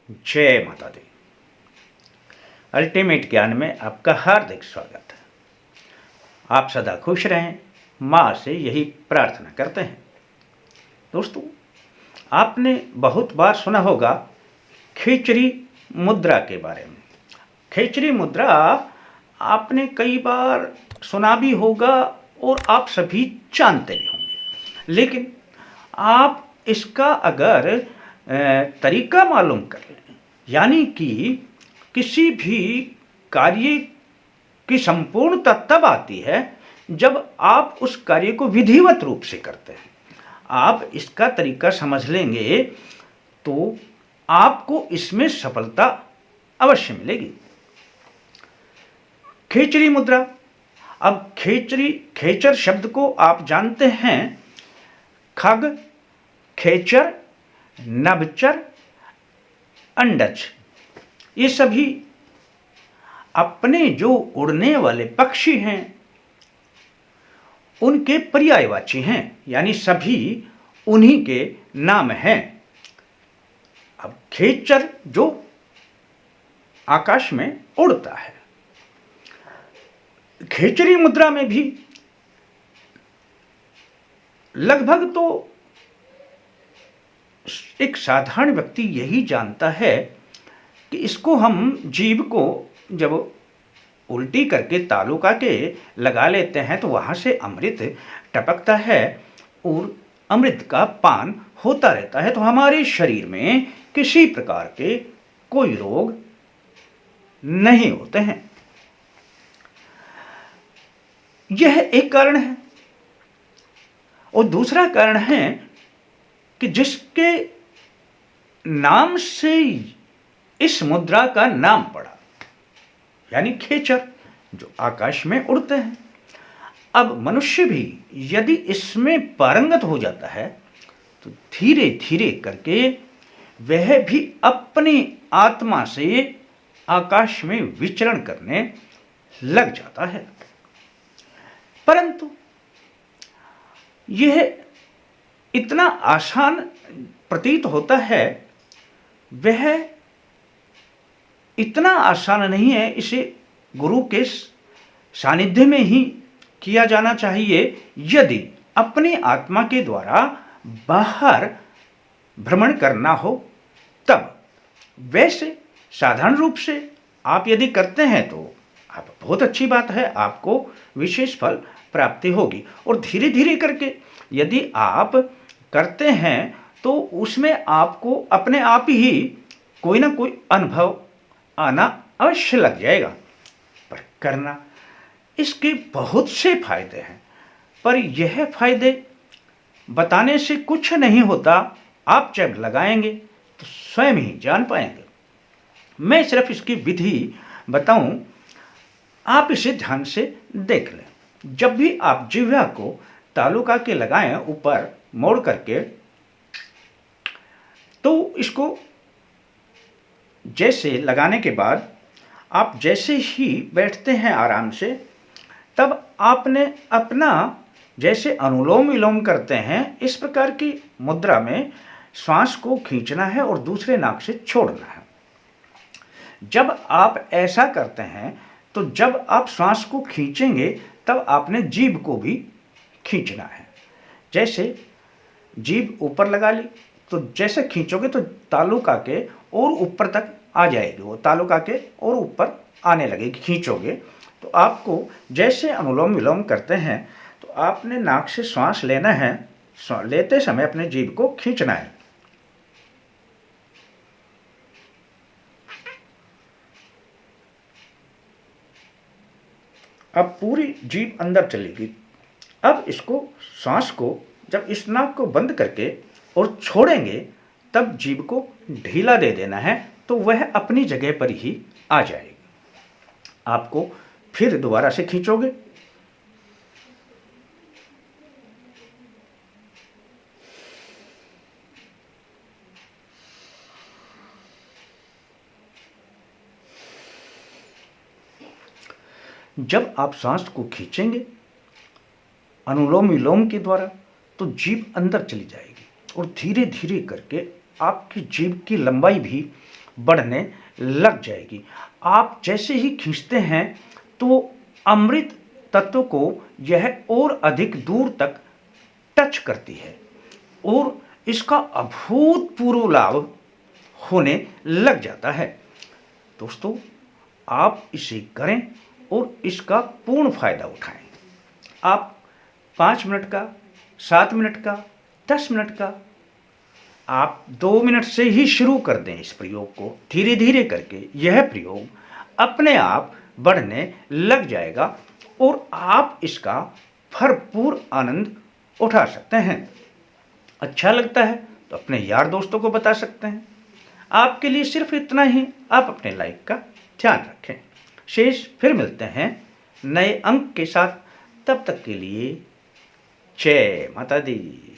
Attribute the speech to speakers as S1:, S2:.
S1: जय माता दी। अल्टीमेट ज्ञान में आपका हार्दिक स्वागत है। आप सदा खुश रहें, माँ से यही प्रार्थना करते हैं। दोस्तों, आपने बहुत बार सुना होगा खेचरी मुद्रा के बारे में। खेचरी मुद्रा आपने कई बार सुना भी होगा और आप सभी जानते भी होंगे, लेकिन आप इसका अगर तरीका मालूम कर लें, यानी कि किसी भी कार्य की संपूर्णता तब आती है जब आप उस कार्य को विधिवत रूप से करते हैं। आप इसका तरीका समझ लेंगे तो आपको इसमें सफलता अवश्य मिलेगी। खेचरी मुद्रा। अब खेचर शब्द को आप जानते हैं। खग, खेचर, नभचर, अंडज, ये सभी अपने जो उड़ने वाले पक्षी हैं उनके पर्यायवाची हैं, यानी सभी उन्हीं के नाम हैं। अब खेचर जो आकाश में उड़ता है, खेचरी मुद्रा में भी लगभग तो एक साधारण व्यक्ति यही जानता है कि इसको हम जीभ को जब उल्टी करके तालुका के लगा लेते हैं तो वहाँ से अमृत टपकता है और अमृत का पान होता रहता है, तो हमारे शरीर में किसी प्रकार के कोई रोग नहीं होते हैं। यह एक कारण है। और दूसरा कारण है कि जिसके नाम से इस मुद्रा का नाम पड़ा, यानी खेचर, जो आकाश में उड़ते हैं। अब मनुष्य भी यदि इसमें पारंगत हो जाता है तो धीरे धीरे करके वह भी अपनी आत्मा से आकाश में विचरण करने लग जाता है। परंतु यह इतना आसान प्रतीत होता है, वह इतना आसान नहीं है। इसे गुरु के सानिध्य में ही किया जाना चाहिए। यदि अपनी आत्मा के द्वारा बाहर भ्रमण करना हो तब। वैसे साधारण रूप से आप यदि करते हैं तो आप बहुत अच्छी बात है, आपको विशेष फल प्राप्ति होगी। और धीरे धीरे करके यदि आप करते हैं तो उसमें आपको अपने आप ही कोई ना कोई अनुभव आना अवश्य लग जाएगा। पर करना, इसके बहुत से फायदे हैं, पर यह फायदे बताने से कुछ नहीं होता। आप जब लगाएंगे तो स्वयं ही जान पाएंगे। मैं सिर्फ इसकी विधि बताऊं, आप इसे ध्यान से देख लें। जब भी आप जिह्वा को तालुका के लगाएं ऊपर मोड़ करके, तो इसको जैसे लगाने के बाद आप जैसे ही बैठते हैं आराम से, तब आपने अपना जैसे अनुलोम विलोम करते हैं इस प्रकार की मुद्रा में श्वास को खींचना है और दूसरे नाक से छोड़ना है। जब आप ऐसा करते हैं तो जब आप श्वास को खींचेंगे तब आपने जीभ को भी खींचना है। जैसे जीभ ऊपर लगा ली तो जैसे खींचोगे तो तालुका के और ऊपर तक आ जाएगी, वो तालुका के और ऊपर आने लगेगी। खींचोगे तो आपको जैसे अनुलोम विलोम करते हैं तो आपने नाक से श्वास लेना है, लेते समय अपने जीभ को खींचना है। अब पूरी जीभ अंदर चलेगी। अब इसको श्वास को जब इस नाक को बंद करके और छोड़ेंगे तब जीभ को ढीला दे देना है, तो वह अपनी जगह पर ही आ जाएगी। आपको फिर दोबारा से खींचोगे, जब आप सांस को खींचेंगे अनुलोम विलोम के द्वारा तो जीभ अंदर चली जाएगी और धीरे धीरे करके आपकी जीभ की लंबाई भी बढ़ने लग जाएगी। आप जैसे ही खींचते हैं तो अमृत तत्व को यह और अधिक दूर तक टच करती है और इसका अभूतपूर्व लाभ होने लग जाता है। दोस्तों, आप इसे करें और इसका पूर्ण फायदा उठाएं। आप 5 मिनट का, 7 मिनट का, 10 मिनट का, आप 2 मिनट से ही शुरू कर दें इस प्रयोग को। धीरे धीरे करके यह प्रयोग अपने आप बढ़ने लग जाएगा और आप इसका भरपूर आनंद उठा सकते हैं। अच्छा लगता है तो अपने यार दोस्तों को बता सकते हैं। आपके लिए सिर्फ इतना ही, आप अपने लाइफ का ध्यान रखें। शेष फिर मिलते हैं नए अंक के साथ। तब तक के लिए जय माता दी।